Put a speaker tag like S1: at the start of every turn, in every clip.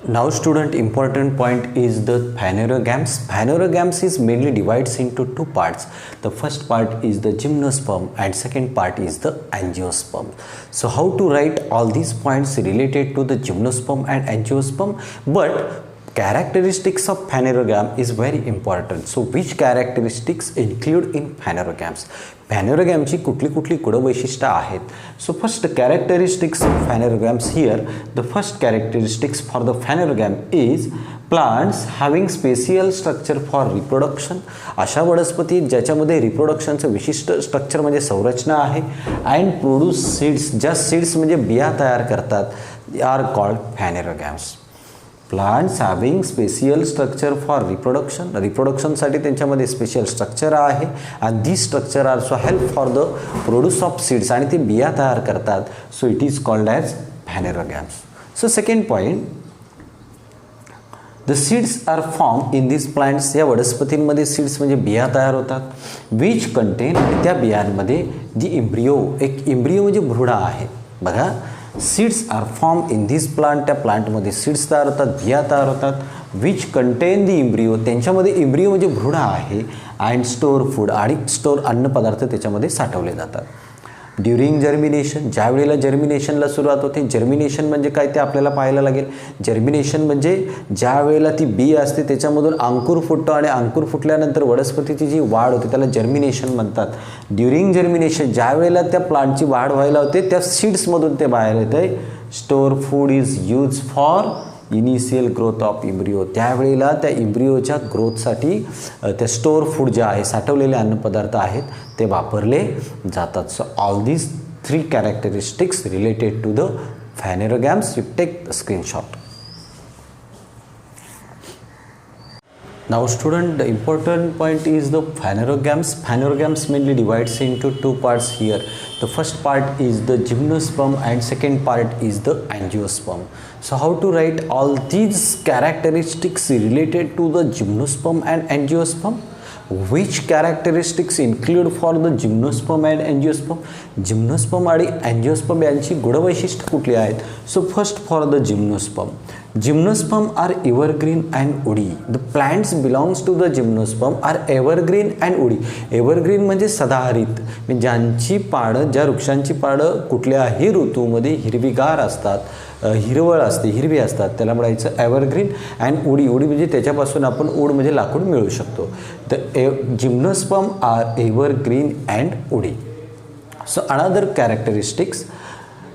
S1: Now student, important point is the phanerogams. Phanerogams is mainly divides into two parts. The first part is the gymnosperm and second part is the angiosperm. So how to write all these points related to the gymnosperm and angiosperm, but characteristics of phanerogam is very important. So which characteristics include in phanerogams? Phanerogams कुठली गुणवैशिष्ट्ये आहेत. So first characteristics of phanerogams here. The first characteristics for the phanerogam is plants having special structure for reproduction. अशा वनस्पती ज्याच्यामध्ये रिप्रोडक्शनचं विशिष्ट structure म्हणजे संरचना आहे. And produce seeds, ज्या सीड्स म्हणजे बिया तयार करतात, are called phanerogams. Plants having special structure for रिप्रोडक्शनसाठी त्यांच्यामध्ये स्पेशल स्ट्रक्चर आहे. And this structure also help for the produce of seeds, आणि ते बिया तयार करतात. So it is called as phanerogams. So second point, the seeds are form in this plants. या वनस्पतींमध्ये सीड्स म्हणजे बिया तयार होतात. विच कंटेन, त्या बियांमध्ये दी इम्ब्रियो, एक इम्ब्रियो म्हणजे भ्रूण आहे. बघा, seeds are form in this plant. त्या प्लांटमध्ये सीड्स तयार होतात, बिया तयार होतात. विच कंटेन दी इम्ब्रियो, त्यांच्यामध्ये इम्ब्रियो म्हणजे भ्रूण आहे. अँड स्टोर फूड, आणि स्टोर अन्नपदार्थ त्याच्यामध्ये साठवले जातात. ड्युरिंग जर्मिनेशन, ज्या वेळेला जर्मिनेशनला सुरुवात होते. जर्मिनेशन म्हणजे काय ते आपल्याला पाहायला लागेल. जर्मिनेशन म्हणजे ज्या वेळेला ती बी असते त्याच्यामधून अंकुर फुटतो, आणि अंकुर फुटल्यानंतर वनस्पतीची जी वाढ होते त्याला जर्मिनेशन म्हणतात. ड्युरिंग जर्मिनेशन, ज्या वेळेला त्या प्लांटची वाढ व्हायला होते त्या सीड्समधून ते बाहेर येते. Store food is use for initial growth of embryo. त्यावेळेला त्या इम्ब्रियोच्या ग्रोथसाठी त्या स्टोर फूड जे आहे, साठवलेले अन्नपदार्थ आहेत, ते वापरले जातात. So all these three characteristics related to the phanerogams. You take the screenshot. Now student, the important point is the phanerogams. Phanerogams mainly divides into two parts here. The first part is the gymnosperm and second part is the angiosperm. So how to write all these characteristics related to the gymnosperm and angiosperm? Which characteristics include for the gymnosperm and angiosperm? Gymnosperm आणि angiosperm यांची गुणवैशिष्ट्ये कुठली आहेत? So first for the gymnosperm. Gymnosperm are evergreen and woody. The plants belongs to the gymnosperm are evergreen and woody. Evergreen म्हणजे सदाहरित, म्हणजे ज्यांची पानं, ज्या वृक्षांची पानं कुठल्याही ऋतूमध्ये हिरवीगार असतात, हिरवळ असते, हिरवी असतात, त्याला म्हणायचं एव्हरग्रीन. अँड वुडी, वुडी म्हणजे त्याच्यापासून आपण वूड म्हणजे लाकूड मिळवू शकतो. The gymnosperm are evergreen and woody. So another characteristics,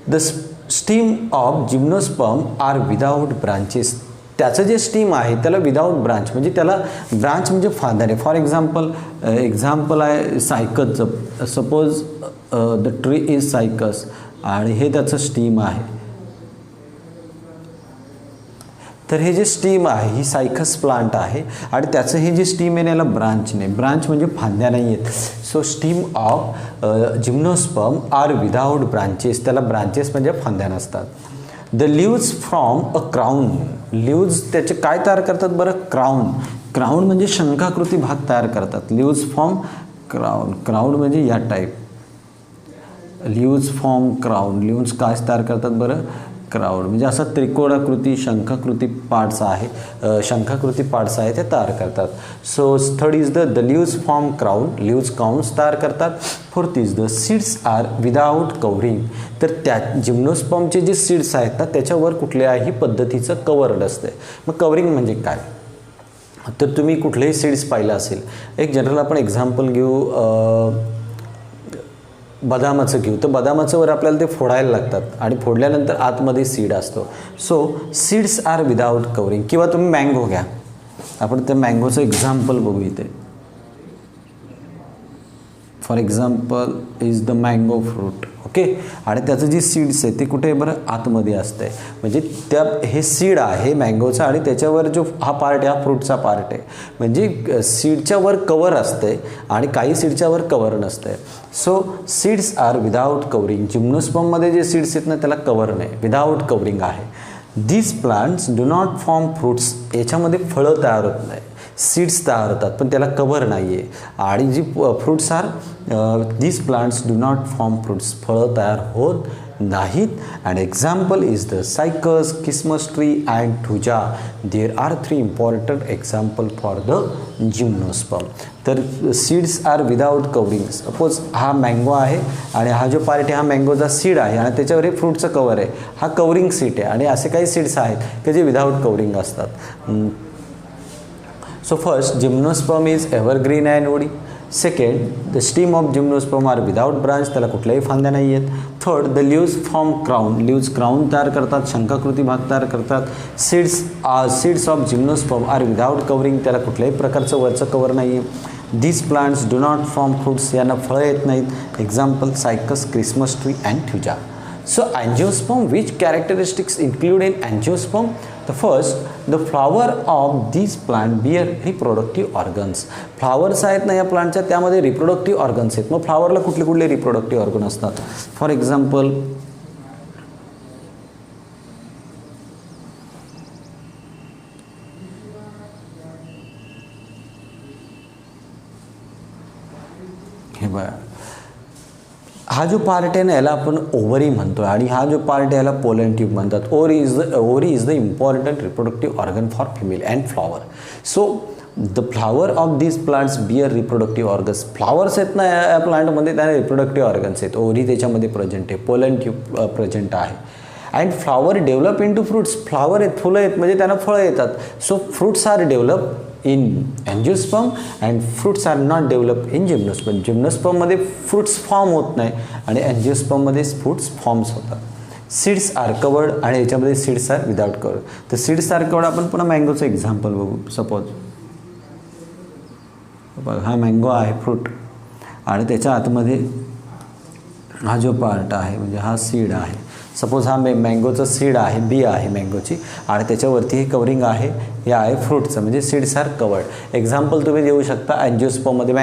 S1: the stem of gymnosperm are without branches. त्याचं जे स्टीम आहे त्याला विदाउट ब्रांच, म्हणजे त्याला ब्रांच म्हणजे फांद्याने. फॉर एक्झाम्पल आहे cycas. Suppose the tree is cycas, आणि हे त्याचं स्टीम आहे. तर हे जे स्टीम आहे, ही सायकस प्लांट आहे, आणि त्याचं हे जे स्टीम आहे याला ब्रांच नाही. ब्रांच म्हणजे फांद्या नाही आहेत. So stem of gymnosperm are without branches. त्याला ब्रांचेस म्हणजे फांद्या नसतात. The leaves from a crown. Leaves त्याचे काय तयार करतात बरं? क्राऊन. क्राऊन म्हणजे शंखाकृती भाग तयार करतात. Leaves from crown. क्राऊन म्हणजे या type. Leaves from crown. Leaves काय तयार करतात बरं? क्राऊन म्हणजे असा त्रिकोणाकृती, शंखाकृती पार्ट्स आहे, शंखाकृती पार्ट्स आहे ते तयार करतात. So third is the leaves from crown. Leaves crowns तयार करतात. Fourth is the seeds are without covering. तर त्या जिम्नोस्पर्मचे जे सीड्स आहेत ना, त्याच्यावर कुठल्याही पद्धतीचं कवर नसते. मग कवरिंग म्हणजे काय? तर तुम्ही कुठलेही सीड्स पाहिलं असेल. एक जनरल आपण एक्झाम्पल घेऊ, बदामाचं घेऊ. तर बदामाचं वर आपल्याला ते फोडायला लागतात, आणि फोडल्यानंतर आतमध्ये सीड असतो. So seeds are without covering. किंवा तुम्ही मँगो घ्या. आपण त्या मँगोचं एक्झाम्पल बघू इथे. For example is the mango fruit. Okay. आणि त्याचं जे सीड्स आहे ते कुठे बरं? आतमध्ये असते. म्हणजे त्या हे सीड आहे मँगोचं, आणि त्याच्यावर जो हा पार्ट आहे हा फ्रूटचा पार्ट आहे. म्हणजे सीडच्या वर कवर असते आणि काही सीडच्या वर कवर नसते. So seeds are without covering. जिम्नोस्पर्ममध्ये जे सीड्स आहेत ना त्याला कवर नाही, विदाउट कवरिंग आहे. This plants do not form fruits. याच्यामध्ये फळं तयार होत नाही. सीड्स तयार होतात पण त्याला कव्हर नाही आहे. आणि जी fruits are these plants do not form fruits, फळं तयार होत नाहीत. And example is the cycas, Christmas tree and thuja. There are 3 important example for the gymnosperm. तर seeds are without covering. Suppose हा मँगो आहे आणि हा जो पार्ट आहे हा मँगोचा सीड आहे आणि त्याच्यावर हे फ्रूटचं कवर आहे, हा कवरिंग सीड आहे. आणि असे काही सीड्स आहेत की जे विदाउट कवरिंग असतात. So first, gymnosperm is evergreen and woody. Second, the stem of gymnosperm are without branch, त्याला कुठल्याही फांद्या नाही आहेत. Third, the leaves form crown, leaves crown तयार करतात, शंखाकृती भाग तयार करतात. Seeds of gymnosperm are without covering, त्याला कुठल्याही प्रकारचं वरचं कवर नाही आहे. These plants do not form fruits, यांना फळं येत नाहीत. Example cycas, Christmas tree and thuja. So angiosperm, which characteristics include in angiosperm? The first, the flower of these plant bear reproductive organs. Flowers आहेत ना या प्लांटच्या, त्यामध्ये रिप्रोडक्टिव्ह ऑर्गन्स आहेत. मग फ्लावरला कुठले कुठले रिप्रोडक्टिव्ह ऑर्गन असतात? फॉर एक्झाम्पल हे बघा, हा जो पार्ट आहे ना याला आपण ओव्हरी म्हणतो आणि हा जो पार्ट आहे याला पोलन ट्यूब म्हणतात. Ovary is the important reproductive organ for female and flower. So the flower of these plants bear reproductive organs. Flowers आहेत ना या प्लांटमध्ये त्याला रिप्रोडक्टिव्ह ऑर्गन्स आहेत. ओव्हरी त्याच्यामध्ये प्रेझेंट आहे, पोलन ट्यूब प्रेझेंट आहे. And flower develop into fruits. Flower आहेत, फुलं आहेत म्हणजे त्यांना फळं येतात. So fruits are develop in angiosperm and fruits are not developed in gymnosperm. Gymnosperm मध्ये फ्रूट्स फॉर्म होत नाही आणि angiosperm मध्ये फ्रूट्स फॉर्म्स होतात. सीड्स आर कवर्ड आणि याच्यामध्ये सीड्स आर विदाउट कवर्ड. तर सीड्स आर कवर्ड आपण पुन्हा मँगोचं एक्झाम्पल बघू. सपोज हा मँगो आहे फ्रूट आणि त्याच्या आतमध्ये हा जो पार्ट आहे म्हणजे हा सीड आहे. सपोज हा मँगोचं सीड आहे, बी आहे मँगोची आणि त्याच्यावरती हे कवरिंग आहे, हे आहे फ्रूटचं म्हणजे सीड्स आर कवर्ड. एक्झाम्पल तुम्ही देऊ शकता अँजिओस्पर्ममध्ये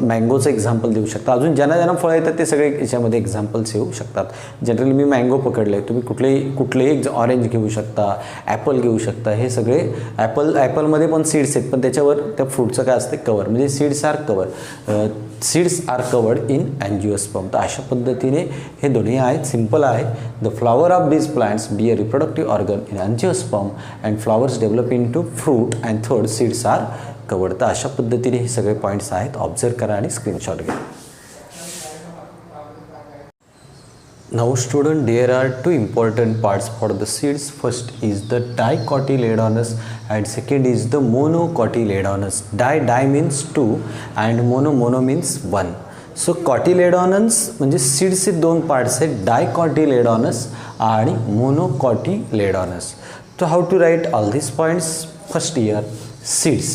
S1: मँगोचं एक्झाम्पल देऊ शकता. अजून ज्यांना फळं येतात ते सगळे याच्यामध्ये एक्झाम्पल्स येऊ शकतात. जनरली मी मँगो पकडले, तुम्ही कुठलेही ऑरेंज घेऊ शकता, ॲपल घेऊ शकता. हे सगळे ॲपलमध्ये पण सीड्स आहेत पण त्याच्यावर त्या फ्रूटचं काय असते कवर म्हणजे seeds are cover. Seeds are covered in angiosperm. तर अशा पद्धतीने हे दोन्ही आहेत. सिंपल आहे. The flower of these plants be a reproductive organ in angiosperm and flowers develop into fruit and third seeds are covered. तर अशा पद्धतीने हे सगळे पॉईंट्स आहेत. ऑब्झर्व करा आणि स्क्रीनशॉट घ्या. Now student, there are two important parts for the seeds. First is the dicotyledonous and second is the monocotyledonous. Di means two and mono means one. So cotyledonous म्हणजे सीड्सचे दोन parts आहेत, dicotyledonous आणि monocotyledonous. So how to write all these points? First here seeds.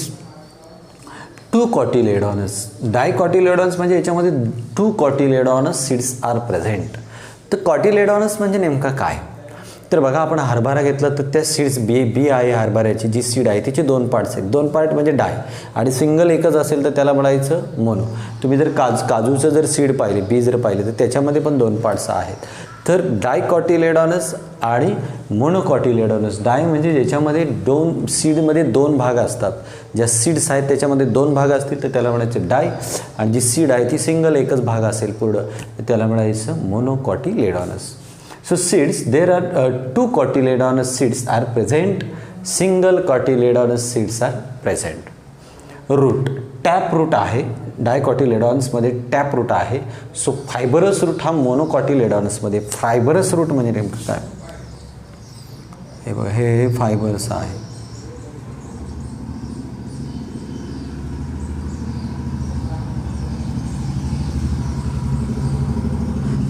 S1: Two cotyledonous. Dicotyledonous म्हणजे याच्यामध्ये two cotyledonous seeds are present. तर कॉटिलेडॉनस म्हणजे नेमका काय? तर बघा आपण हरभरा घेतला तर त्या सीड्स बी आहे हरभऱ्याची जी सीड आहे तिचे दोन पार्ट्स आहेत. दोन पार्ट म्हणजे डाय आणि सिंगल एकच असेल तर त्याला म्हणायचं मोनो. तुम्ही जर काजूचं जर सीड पाहिले, बी जर पाहिले तर त्याच्यामध्ये पण दोन पार्ट्स आहेत. तर डायकॉटिलेडॉनस आणि मोनोकॉटिलेडॉनस. डाय म्हणजे ज्याच्यामध्ये सीडमध्ये दोन भाग असतात. ज्या सीड्स आहेत त्याच्यामध्ये दोन भाग असतील तर त्याला म्हणायचं डाय आणि जी सीड आहे ती सिंगल एकच भाग असेल पूर्ण तर त्याला म्हणायचं मोनोकॉटिलेडॉनस. So seeds, there are two cotyledonous seeds are present. Single cotyledonous seeds are present. Root, tap root आहे. डायकॉटिलेडॉनसमध्ये टॅप रूट आहे. सो फायबरस रूट हा मोनोकॉटिलेडॉनसमध्ये. फायबरस रूट म्हणजे नेमकं काय? हे बघा हे फायबर्स आहे.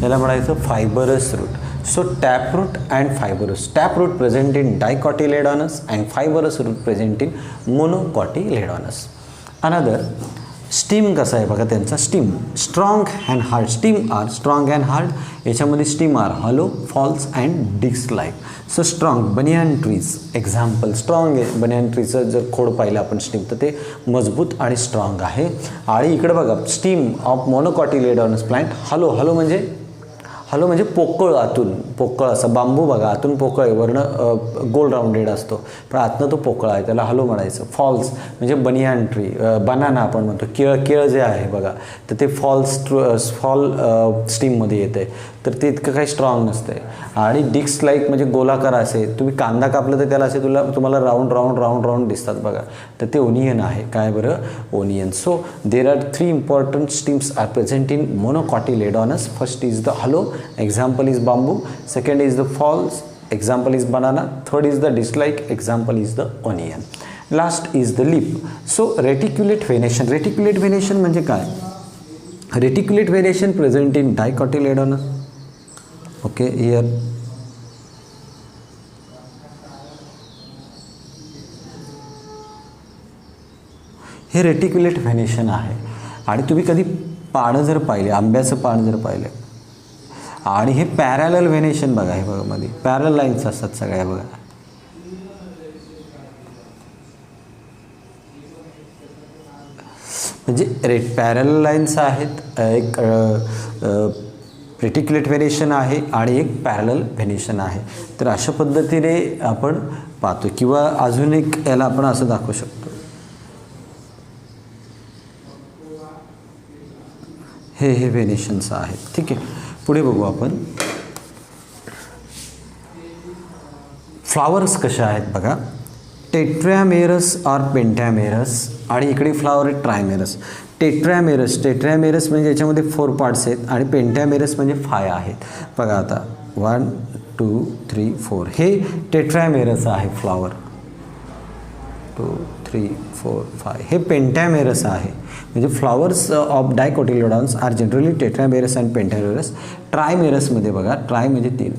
S1: याला म्हणायचं fibrous root. So taproot and fibrous. Taproot present in dicotyledonous and fibrous root present in monocotyledonous. Another stem कसा आहे बघा त्यांचा. Stem strong and hard. Stem are strong and hard. याच्यामध्ये stem are hollow, false and disc like. So strong banyan trees. Example strong आहे banyan ट्रीचं जर खोड पाहिलं आपण स्टीम तर ते मजबूत आणि स्ट्रॉंग आहे. आणि इकडे बघा stem of monocotyledonous plant hollow. Hollow म्हणजे हॅलो म्हणजे पोकळ, आतून पोकळ असं. बांबू बघा आतून पोकळ आहे, वर्ण गोल राऊंडेड असतो, पण आतनं तो पोकळा आहे, त्याला हॅलो म्हणायचं. फॉल्स म्हणजे बनियान ट्री, बनाना आपण म्हणतो, केळ जे आहे बघा, तर ते फॉल स्टीममध्ये येते, तर ते इतकं काही स्ट्रॉंग नसते. आणि डिक्स लाईक म्हणजे गोलाकार असेल, तुम्ही कांदा कापलं तर त्याला असे तुम्हाला राऊंड दिसतात बघा, तर ते ओनियन आहे. काय बरं? Onion. So there are 3 important stems are present in monocotyledonous. First is the hollow, example is bamboo. Second is the falls, example is banana. Third is the dislike, example is the onion. Last is the leaf. So reticulate venation. Reticulate venation म्हणजे काय? Reticulate venation present in dicotyledonous. Okay, here हे reticulate venation आहे. आणि तुम्ही कधी पानं जर पाहिले, आंब्याचं पान जर पाहिलं, आणि हे पॅरॅलल व्हेनेशन बघा, हे बघा मध्ये पॅरल लाईन्स असतात सगळ्या बघा. म्हणजे पॅरल लाईन्स आहेत, एक रेटिक्युलेट व्हेनेशन आहे आणि एक पॅरलल व्हेनेशन आहे. तर अशा पद्धतीने आपण पाहतो. किंवा अजून एक याला आपण असं दाखवू शकतो, हे व्हेनेशन्स आहेत. ठीक आहे, पुढे बघू आपण. फ्लावर्स कशा आहेत बघा, टेट्रॅमेरस ऑर पेंटॅमेरस, आणि इकडे फ्लावर आहे ट्रायमेरस. टेट्रॅमेरस म्हणजे याच्यामध्ये 4 पार्ट्स आहेत, आणि पेंटॅमेरस म्हणजे 5 आहेत. बघा आता 1 2 3 4 हे टेट्रॅमेरस आहे फ्लावर. 2 3 4 5 हे पेंटॅमेरस आहे. म्हणजे flowers of dicotyledons are generally tetramerous and pentamerous. ट्रायमेरसमध्ये बघा, ट्राय म्हणजे 3,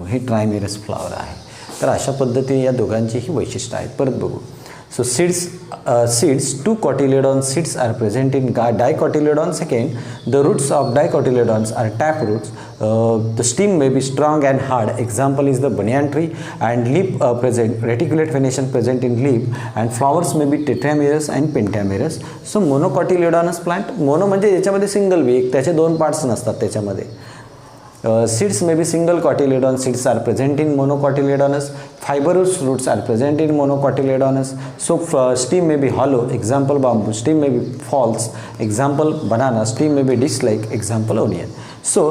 S1: हे ट्रायमेरस फ्लॉवर आहे. तर अशा पद्धतीने या दोघांचीही वैशिष्ट्य आहेत. परत बघू. So seeds 2 cotyledon seeds are present in dicotyledon. Second, the roots of dicotyledons are tap roots. The stem may be strong and hard. Example is the banyan tree. And leaf present, reticulate venation present in leaf, and flowers may be tetramerous and pentamerous. So monocotyledonous plant, mono म्हणजे याच्यामध्ये single we, त्याचे 2 parts नसतात त्याच्यामध्ये. Seeds may be single cotyledon seeds are present in monocotyledonous. Fibrous roots are present in monocotyledonous. So stem may be hollow, example bamboo. Stem may be false, example banana. Stem may be disc-like, example onion. So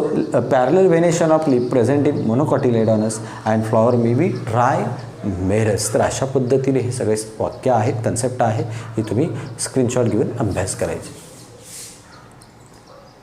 S1: parallel venation of leaf present in monocotyledonous, and flower may be trimerous. तर अशा पद्धतीने हे सगळे वाक्य आहेत, concept आहे, हे तुम्ही स्क्रीनशॉट घेऊन अभ्यास करायचे.